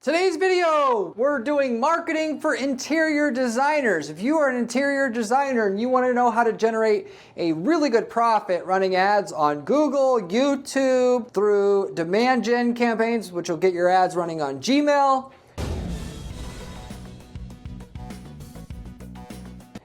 Today's video, we're doing marketing for interior designers. If you are an interior designer and you want to know how to generate a really good profit running ads on Google, YouTube, through demand gen campaigns, which will get your ads running on Gmail,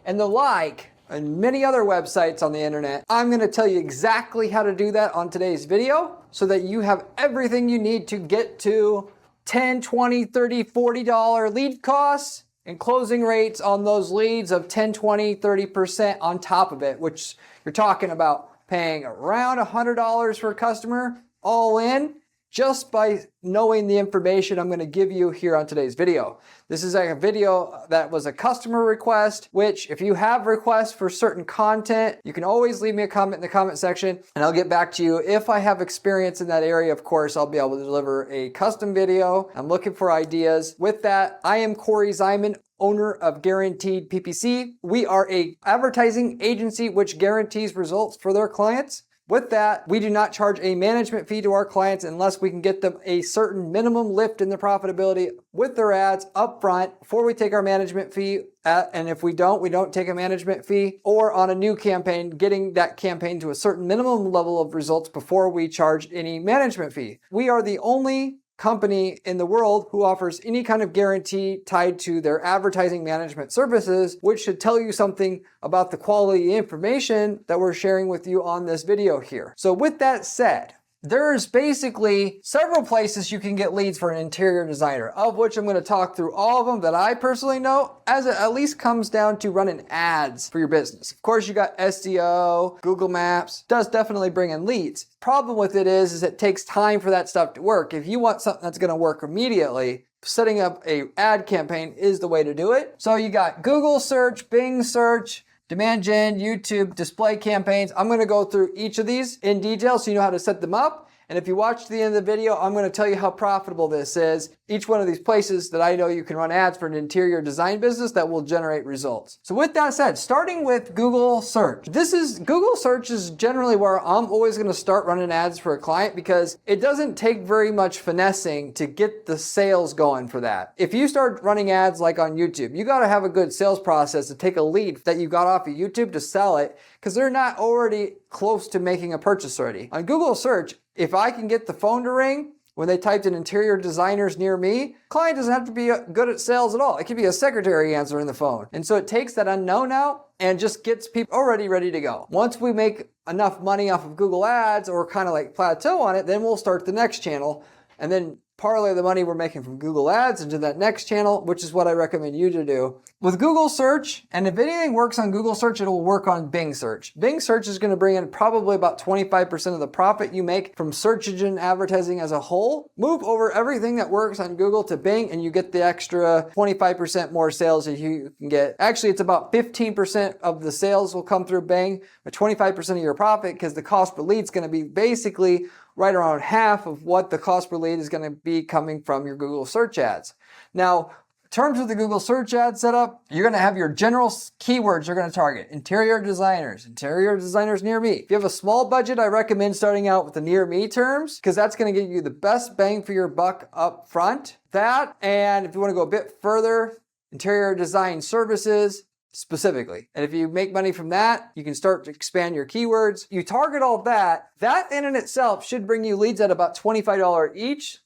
and the like, and many other websites on the internet, I'm going to tell you exactly how to do that on today's video so that you have everything you need to get to $10, $20, $30, $40 lead costs and closing rates on those leads of 10, 20, 30% on top of it, which you're talking about paying around $100 for a customer all in just by knowing the information I'm going to give you here on today's video. This is a video that was a customer request, which if you have requests for certain content, you can always leave me a comment in the comment section and I'll get back to you. If I have experience in that area, of course, I'll be able to deliver a custom video. I'm looking for ideas. With that, I am Corey Zyman, owner of Guaranteed PPC. We are an advertising agency which guarantees results for their clients. With that, we do not charge a management fee to our clients unless we can get them a certain minimum lift in their profitability with their ads up front before we take our management fee. And if we don't take a management fee, or on a new campaign, getting that campaign to a certain minimum level of results before we charge any management fee. We are the only company in the world who offers any kind of guarantee tied to their advertising management services, which should tell you something about the quality information that we're sharing with you on this video here. So with that said, there's basically several places you can get leads for an interior designer, of which I'm going to talk through all of them that I personally know, as it at least comes down to running ads for your business. Of course, you got SEO, Google Maps, does definitely bring in leads. Problem with it is it takes time for that stuff to work. If you want something that's going to work immediately, setting up a ad campaign is the way to do it. So you got Google search, Bing search, demand gen, YouTube, display campaigns. I'm going to go through each of these in detail so you know how to set them up. And if you watch to the end of the video, I'm going to tell you how profitable this is. Each one of these places that I know you can run ads for an interior design business that will generate results. So with that said, starting with Google search. Google search is generally where I'm always going to start running ads for a client because it doesn't take very much finessing to get the sales going for that. If you start running ads like on YouTube, you got to have a good sales process to take a lead that you got off of YouTube to sell it because they're not already close to making a purchase already. On Google search, if I can get the phone to ring when they typed in interior designers near me, client doesn't have to be good at sales at all. It could be a secretary answering the phone. And so it takes that unknown out and just gets people already ready to go. Once we make enough money off of Google ads or kind of like plateau on it, then we'll start the next channel and then parlay the money we're making from Google ads into that next channel, which is what I recommend you to do. With Google search, and if anything works on Google search, it'll work on Bing search. Bing search is going to bring in probably about 25% of the profit you make from search engine advertising as a whole. Move over everything that works on Google to Bing and you get the extra 25% more sales that you can get. Actually, it's about 15% of the sales will come through Bing, but 25% of your profit because the cost per lead is going to be basically right around half of what the cost per lead is going to be coming from your Google search ads. Now, in terms of the Google search ad setup, you're going to have your general keywords you're going to target. Interior designers near me. If you have a small budget, I recommend starting out with the near me terms because that's going to give you the best bang for your buck up front. That, and if you want to go a bit further, interior design services specifically. And if you make money from that, you can start to expand your keywords. You target all that. That in and itself should bring you leads at about $25 each,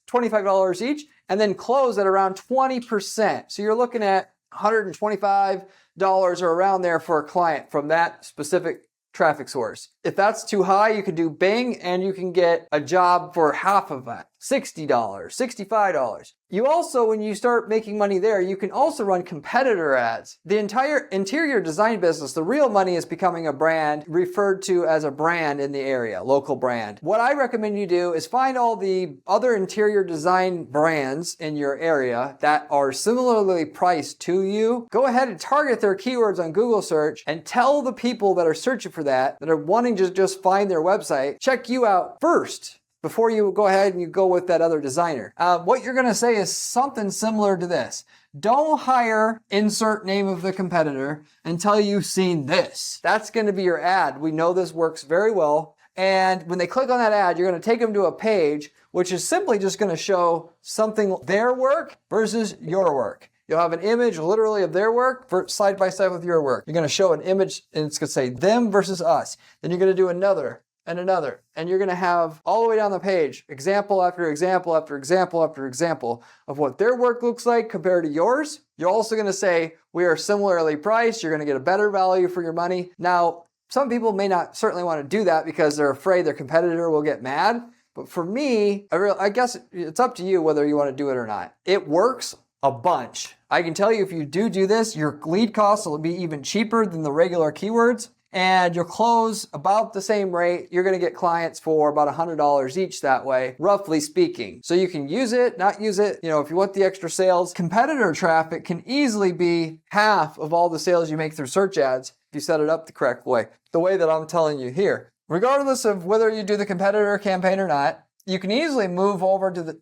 and then close at around 20%. So you're looking at $125 or around there for a client from that specific traffic source. If that's too high, you can do Bing and you can get a job for half of that. $60, $65. You also, when you start making money there, you can also run competitor ads. The entire interior design business, the real money is becoming a brand referred to as a brand in the area, local brand. What I recommend you do is find all the other interior design brands in your area that are similarly priced to you. Go ahead and target their keywords on Google search and tell the people that are searching for that are wanting to just find their website, check you out first before you go ahead and you go with that other designer. What you're going to say is something similar to this. Don't hire insert name of the competitor until you've seen this. That's going to be your ad. We know this works very well. And when they click on that ad, you're going to take them to a page which is simply just going to show something, their work versus your work. You'll have an image literally of their work side by side with your work. You're going to show an image and it's going to say them versus us. Then you're going to do another and another. And you're going to have all the way down the page, example after example after example after example of what their work looks like compared to yours. You're also going to say, we are similarly priced. You're going to get a better value for your money. Now, some people may not certainly want to do that because they're afraid their competitor will get mad. But for me, I guess it's up to you whether you want to do it or not. It works a bunch. I can tell you if you do this, your lead costs will be even cheaper than the regular keywords. And you'll close about the same rate. You're going to get clients for about $100 each that way, roughly speaking. So you can use it, not use it. If you want the extra sales, competitor traffic can easily be half of all the sales you make through search ads if you set it up the correct way, the way that I'm telling you here. Regardless of whether you do the competitor campaign or not, you can easily move over to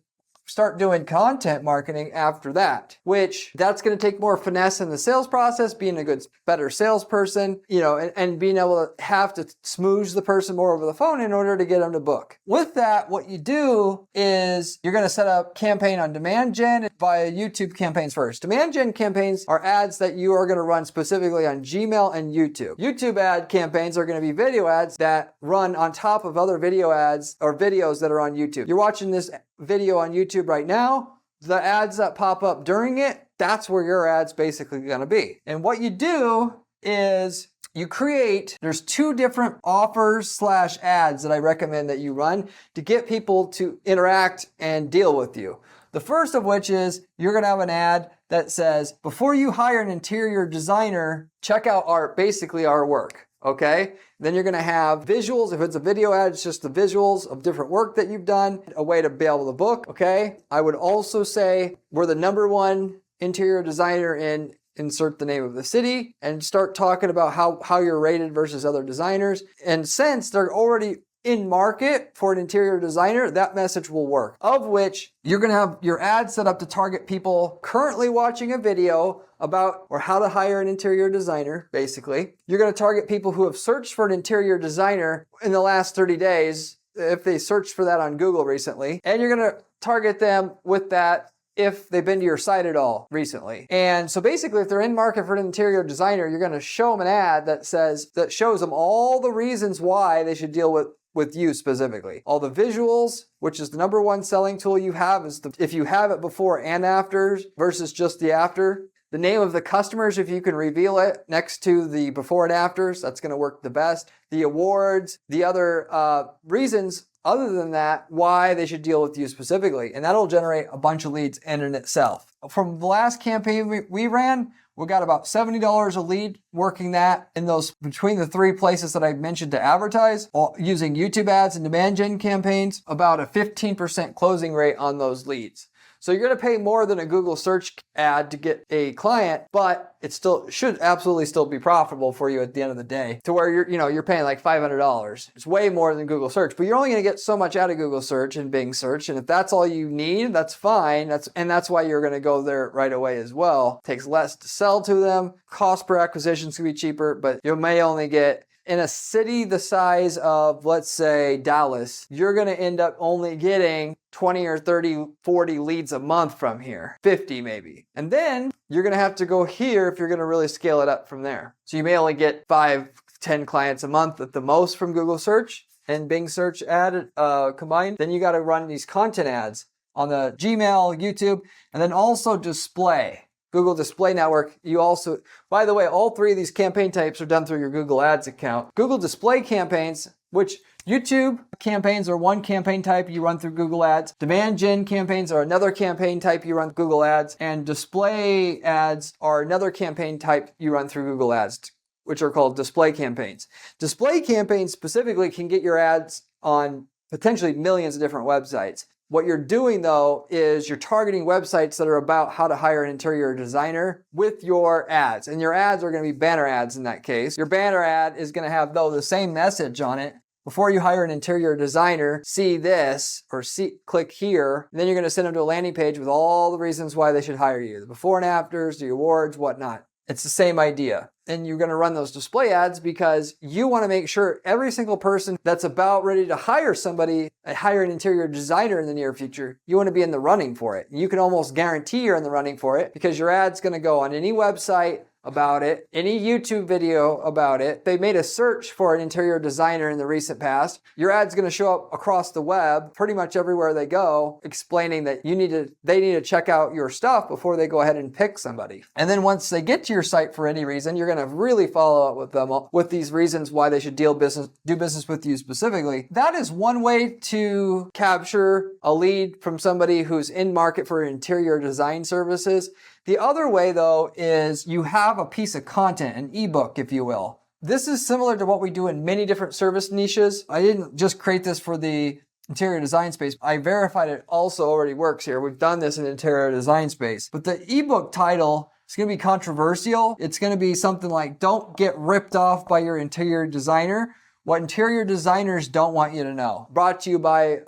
start doing content marketing after that, which that's going to take more finesse in the sales process, being a better salesperson, and being able to have to smooth the person more over the phone in order to get them to book. With that, what you do is you're going to set up campaign on demand gen via YouTube campaigns first. Demand gen campaigns are ads that you are going to run specifically on Gmail and YouTube. YouTube ad campaigns are going to be video ads that run on top of other video ads or videos that are on YouTube. You're watching this video on YouTube right now, the ads that pop up during it, that's where your ad's basically going to be. And what you do is there's two different offers / ads that I recommend that you run to get people to interact and deal with you. The first of which is you're going to have an ad that says, before you hire an interior designer, check out our work. Okay, then you're going to have visuals. If it's a video ad, it's just the visuals of different work that you've done, a way to be able to book. Okay, I would also say we're the #1 interior designer in insert the name of the city and start talking about how you're rated versus other designers. And since they're already in market for an interior designer, that message will work. Of which you're going to have your ad set up to target people currently watching a video about or how to hire an interior designer, basically. You're going to target people who have searched for an interior designer in the last 30 days, if they searched for that on Google recently. And you're going to target them with that if they've been to your site at all recently. And so basically, if they're in market for an interior designer, you're going to show them an ad that shows them all the reasons why they should deal with you specifically. All the visuals, which is the #1 selling tool you have, is if you have it before and afters versus just the after. The name of the customers, if you can reveal it next to the before and afters, that's going to work the best. The awards, the other reasons other than that, why they should deal with you specifically. And that'll generate a bunch of leads in and itself. From the last campaign we ran, we got about $70 a lead working that in those between the 3 places that I mentioned to advertise, using YouTube ads and demand gen campaigns, about a 15% closing rate on those leads. So you're going to pay more than a Google search ad to get a client, but it still should absolutely still be profitable for you at the end of the day, to where you're paying like $500. It's way more than Google search, but you're only going to get so much out of Google search and Bing search. And if that's all you need, that's fine. That's why you're going to go there right away as well. It takes less to sell to them. Cost per acquisition is going to be cheaper, but you may only get, in a city the size of, let's say, Dallas, you're going to end up only getting 20 or 30, 40 leads a month from here, 50 maybe. And then you're going to have to go here if you're going to really scale it up from there. So you may only get 5, 10 clients a month at the most from Google search and Bing search ad combined. Then you got to run these content ads on the Gmail, YouTube, and then also display. Google Display Network, by the way, all 3 of these campaign types are done through your Google Ads account. Google Display campaigns, which YouTube campaigns are one campaign type you run through Google Ads. Demand gen campaigns are another campaign type you run through Google Ads. And display ads are another campaign type you run through Google Ads, which are called display campaigns. Display campaigns specifically can get your ads on potentially millions of different websites. What you're doing, though, is you're targeting websites that are about how to hire an interior designer with your ads. And your ads are going to be banner ads in that case. Your banner ad is going to have, though, the same message on it. Before you hire an interior designer, see this, or click here. And then you're going to send them to a landing page with all the reasons why they should hire you. The before and afters, the awards, whatnot. It's the same idea. And you're going to run those display ads because you want to make sure every single person that's about ready to hire somebody, hire an interior designer in the near future, you want to be in the running for it. You can almost guarantee you're in the running for it because your ad's going to go on any website about it, any YouTube video about it. They made a search for an interior designer in the recent past. Your ad's going to show up across the web pretty much everywhere they go, explaining that they need to check out your stuff before they go ahead and pick somebody. And then once they get to your site for any reason, you're going to really follow up with them with these reasons why they should do business with you specifically. That is one way to capture a lead from somebody who's in market for interior design services. The other way, though, is you have a piece of content, an ebook, if you will. This is similar to what we do in many different service niches. I didn't just create this for the interior design space. I verified it also already works here. We've done this in the interior design space. But the ebook title is going to be controversial. It's going to be something like, "Don't get ripped off by your interior designer. What interior designers don't want you to know." Brought to you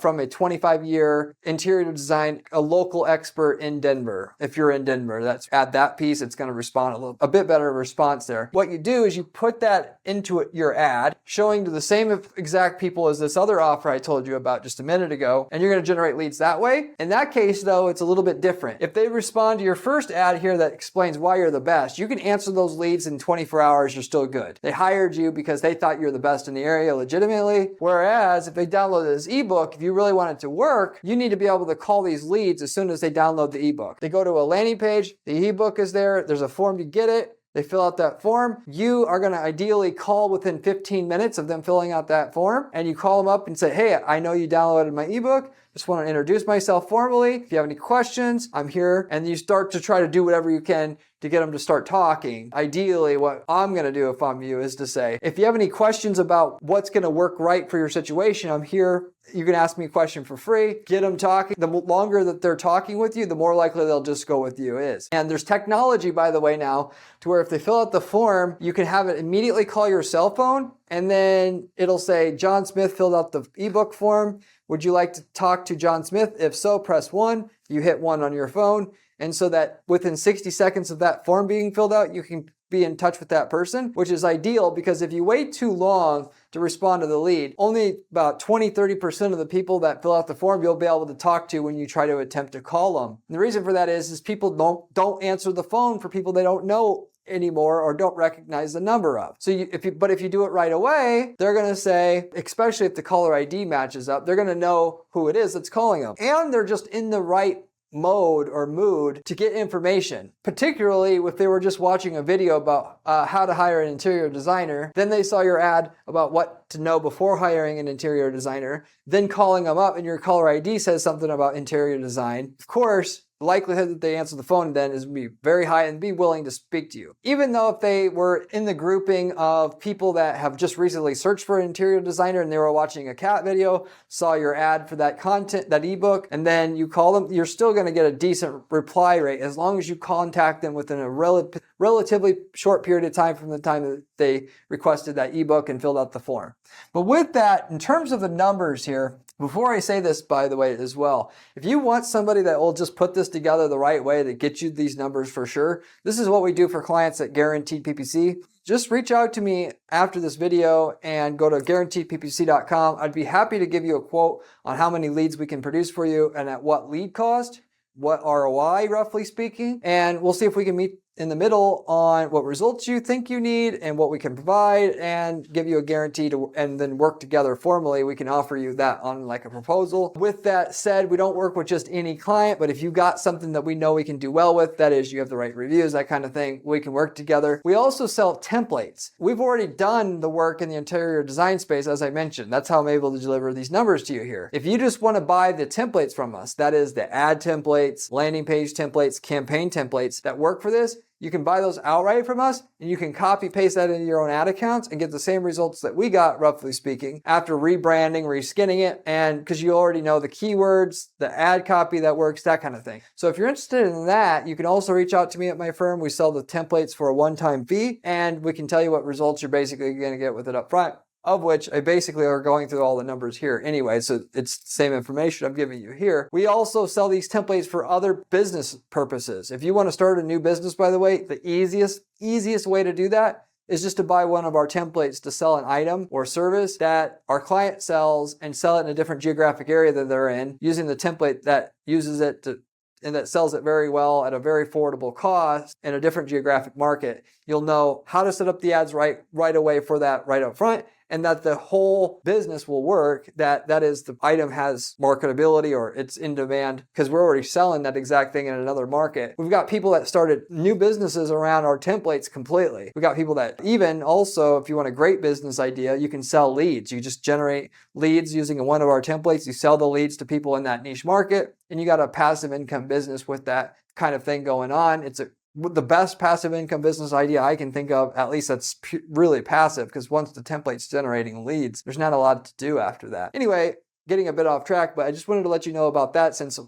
from a 25-year interior design, a local expert in Denver. If you're in Denver, add that piece. It's going to respond a bit better response there. What you do is you put that into your ad, showing to the same exact people as this other offer I told you about just a minute ago, and you're going to generate leads that way. In that case, though, it's a little bit different. If they respond to your first ad here that explains why you're the best, you can answer those leads in 24 hours. You're still good. They hired you because they thought you're the best in the area legitimately. Whereas if they download this ebook, if you really want it to work, you need to be able to call these leads as soon as they download the ebook. They go to a landing page, the ebook is there, there's a form to get it, they fill out that form. You are going to ideally call within 15 minutes of them filling out that form, and you call them up and say, "Hey, I know you downloaded my ebook. Just want to introduce myself formally. If you have any questions, I'm here." And you start to try to do whatever you can to get them to start talking. Ideally, what I'm going to do if I'm you is to say, "If you have any questions about what's going to work right for your situation, I'm here. You can ask me a question for free." Get them talking. The longer that they're talking with you, the more likely they'll just go with you is. And there's technology, by the way, now to where if they fill out the form, you can have it immediately call your cell phone, and then it'll say, "John Smith filled out the ebook form. Would you like to talk to John Smith? If so, press 1. You hit 1 on your phone. And so that within 60 seconds of that form being filled out, you can be in touch with that person, which is ideal because if you wait too long to respond to the lead, only about 20-30% of the people that fill out the form you'll be able to talk to when you try to attempt to call them. And the reason for that is people don't answer the phone for people they don't know anymore or don't recognize the number of. So if you do it right away, they're going to say, especially if the caller ID matches up, they're going to know who it is that's calling them. And they're just in the right mode or mood to get information, particularly if they were just watching a video about how to hire an interior designer, then they saw your ad about what to know before hiring an interior designer, then calling them up and your caller ID says something about interior design. Of course, the likelihood that they answer the phone then is be very high and be willing to speak to you. Even though if they were in the grouping of people that have just recently searched for an interior designer and they were watching a cat video, saw your ad for that content, that ebook, and then you call them, you're still going to get a decent reply rate as long as you contact them within a relatively short period of time from the time that they requested that ebook and filled out the form. But with that, in terms of the numbers here, before I say this, by the way, as well, if you want somebody that will just put this together the right way to get you these numbers for sure, this is what we do for clients at Guaranteed PPC. Just reach out to me after this video and go to guaranteedppc.com. I'd be happy to give you a quote on how many leads we can produce for you and at what lead cost, what ROI, roughly speaking, and we'll see if we can meet in the middle on what results you think you need and what we can provide and give you a guarantee to, and then work together formally. We can offer you that on like a proposal. With that said, we don't work with just any client, but if you got something that we know we can do well with, that is you have the right reviews, that kind of thing, we can work together. We also sell templates. We've already done the work in the interior design space, as I mentioned. That's how I'm able to deliver these numbers to you here. If you just want to buy the templates from us, that is the ad templates, landing page templates, campaign templates that work for this, you can buy those outright from us and you can copy paste that into your own ad accounts and get the same results that we got, roughly speaking, after rebranding, reskinning it, and because you already know the keywords, the ad copy that works, that kind of thing. So if you're interested in that, you can also reach out to me at my firm. We sell the templates for a one-time fee and we can tell you what results you're basically going to get with it up front. of which I basically are going through all the numbers here anyway, so it's the same information I'm giving you here. We also sell these templates for other business purposes. If you want to start a new business, by the way, the easiest way to do that is just to buy one of our templates to sell an item or service that our client sells and sell it in a different geographic area that they're in, using the template that uses it to and that sells it very well at a very affordable cost in a different geographic market. You'll know how to set up the ads right away for that right up front, and that the whole business will work, that is the item has marketability or it's in demand because we're already selling that exact thing in another market. We've got people that started new businesses around our templates completely. We've got people that even also, if you want a great business idea, you can sell leads. You just generate leads using one of our templates. You sell the leads to people in that niche market, and you got a passive income business with that kind of thing going on. It's the best passive income business idea I can think of, at least that's really passive, because once the template's generating leads, there's not a lot to do after that. Anyway, getting a bit off track, but I just wanted to let you know about that since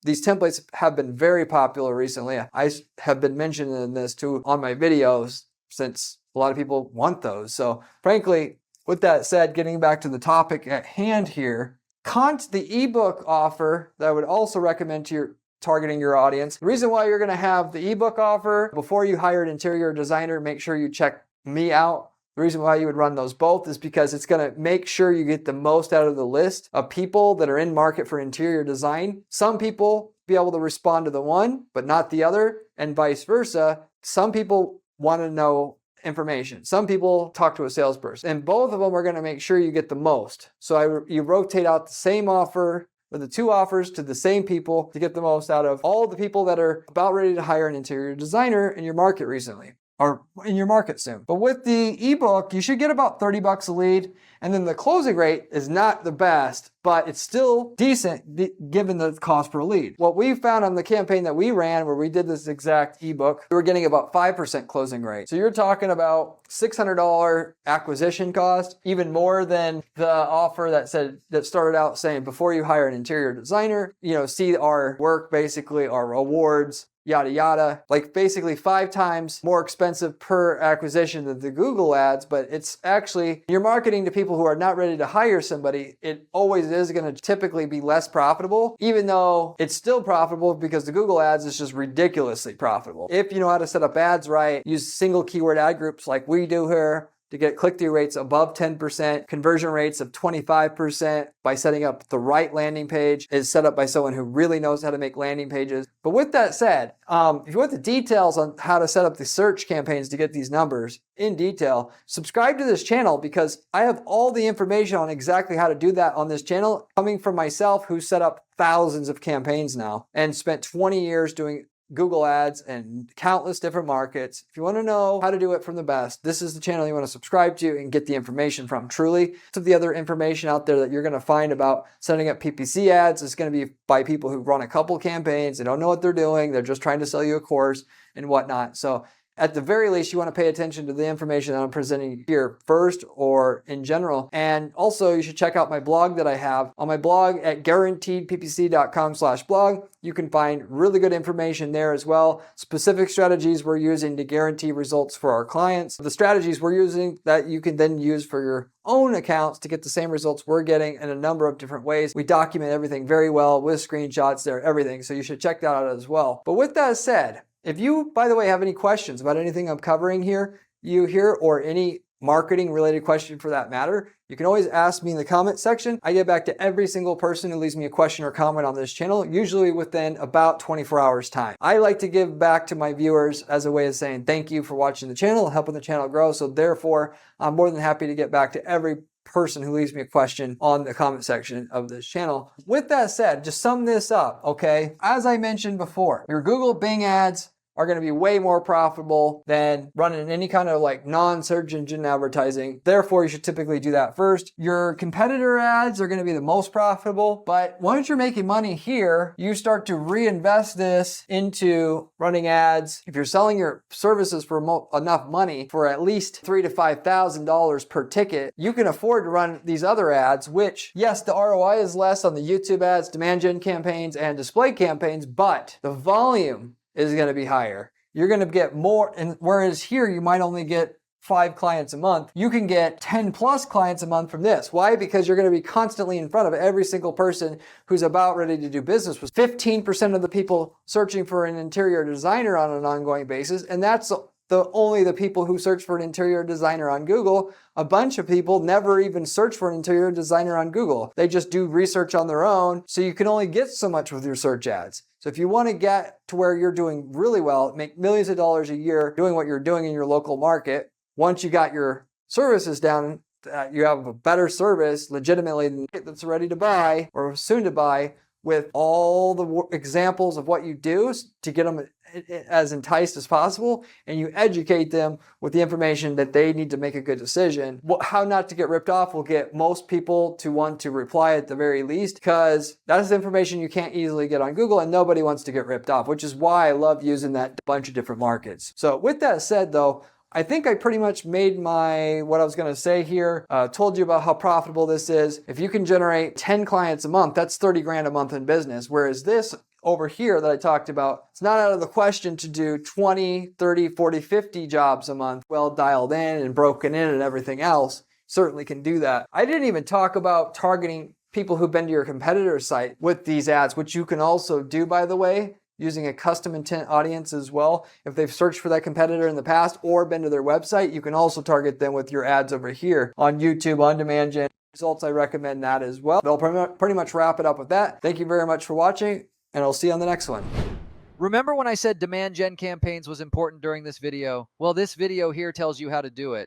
these templates have been very popular recently. I have been mentioning this too on my videos since a lot of people want those. So frankly, with that said, getting back to the topic at hand here, the ebook offer that I would also recommend to your targeting your audience. The reason why you're going to have the ebook offer before you hire an interior designer, make sure you check me out. The reason why you would run those both is because it's going to make sure you get the most out of the list of people that are in market for interior design. Some people be able to respond to the one, but not the other, and vice versa. Some people want to know information. Some people talk to a salesperson, and both of them are going to make sure you get the most. So you rotate out the same offer or the two offers to the same people to get the most out of all the people that are about ready to hire an interior designer in your market recently or in your market soon. But with the ebook, you should get about $30 a lead. And then the closing rate is not the best, but it's still decent given the cost per lead. What we found on the campaign that we ran where we did this exact ebook, we were getting about 5% closing rate. So you're talking about $600 acquisition cost, even more than the offer that started out saying before you hire an interior designer, see our work, basically our rewards, yada yada, like basically 5 times more expensive per acquisition than the Google ads. But it's actually, you're marketing to people who are not ready to hire somebody. It always is going to typically be less profitable, even though it's still profitable because the Google ads is just ridiculously profitable. If you know how to set up ads right, use single keyword ad groups like we do here to get click-through rates above 10%, conversion rates of 25% by setting up the right landing page is set up by someone who really knows how to make landing pages. But with that said, if you want the details on how to set up the search campaigns to get these numbers in detail, subscribe to this channel because I have all the information on exactly how to do that on this channel, coming from myself who set up thousands of campaigns now and spent 20 years doing Google ads and countless different markets. If you want to know how to do it from the best, this is the channel you want to subscribe to and get the information from. Truly, some of the other information out there that you're going to find about setting up PPC ads is going to be by people who run a couple campaigns. They don't know what they're doing. They're just trying to sell you a course and whatnot. So at the very least, you want to pay attention to the information that I'm presenting here first or in general. And also you should check out my blog that I have. On my blog at guaranteedppc.com/blog, you can find really good information there as well. Specific strategies we're using to guarantee results for our clients. The strategies we're using that you can then use for your own accounts to get the same results we're getting in a number of different ways. We document everything very well with screenshots there, everything. So you should check that out as well. But with that said, if you, by the way, have any questions about anything I'm covering here, or any marketing related question for that matter, you can always ask me in the comment section. I get back to every single person who leaves me a question or comment on this channel, usually within about 24 hours time. I like to give back to my viewers as a way of saying thank you for watching the channel, helping the channel grow. So therefore, I'm more than happy to get back to every person who leaves me a question on the comment section of this channel. With that said, just sum this up, okay? As I mentioned before, your Google Bing ads are going to be way more profitable than running any kind of like non-search engine advertising. Therefore, you should typically do that first. Your competitor ads are going to be the most profitable, but once you're making money here, you start to reinvest this into running ads. If you're selling your services for enough money for at least $3,000 to $5,000 per ticket, you can afford to run these other ads, which yes, the ROI is less on the YouTube ads, demand gen campaigns, and display campaigns, but the volume is going to be higher. You're going to get more, and whereas here you might only get 5 clients a month, you can get 10 plus clients a month from this. Why? Because you're going to be constantly in front of every single person who's about ready to do business with 15% of the people searching for an interior designer on an ongoing basis. And that's only the people who search for an interior designer on Google. A bunch of people never even search for an interior designer on Google. They just do research on their own. So you can only get so much with your search ads. So if you want to get to where you're doing really well, make millions of dollars a year doing what you're doing in your local market, once you got your services down, you have a better service legitimately that's ready to buy or soon to buy, with all the examples of what you do to get them as enticed as possible, and you educate them with the information that they need to make a good decision. How not to get ripped off will get most people to want to reply at the very least, because that's information you can't easily get on Google, and nobody wants to get ripped off, which is why I love using that bunch of different markets. So with that said though, I think I pretty much made what I was going to say here. Told you about how profitable this is. If you can generate 10 clients a month, that's 30 grand a month in business. Whereas this over here that I talked about, it's not out of the question to do 20, 30, 40, 50 jobs a month, well dialed in and broken in and everything else. Certainly can do that. I didn't even talk about targeting people who've been to your competitor's site with these ads, which you can also do, by the way, using a custom intent audience as well. If they've searched for that competitor in the past or been to their website, you can also target them with your ads over here on YouTube, on demand gen results. I recommend that as well. They'll pretty much wrap it up with that. Thank you very much for watching, and I'll see you on the next one. Remember when I said demand gen campaigns was important during this video? Well, this video here tells you how to do it.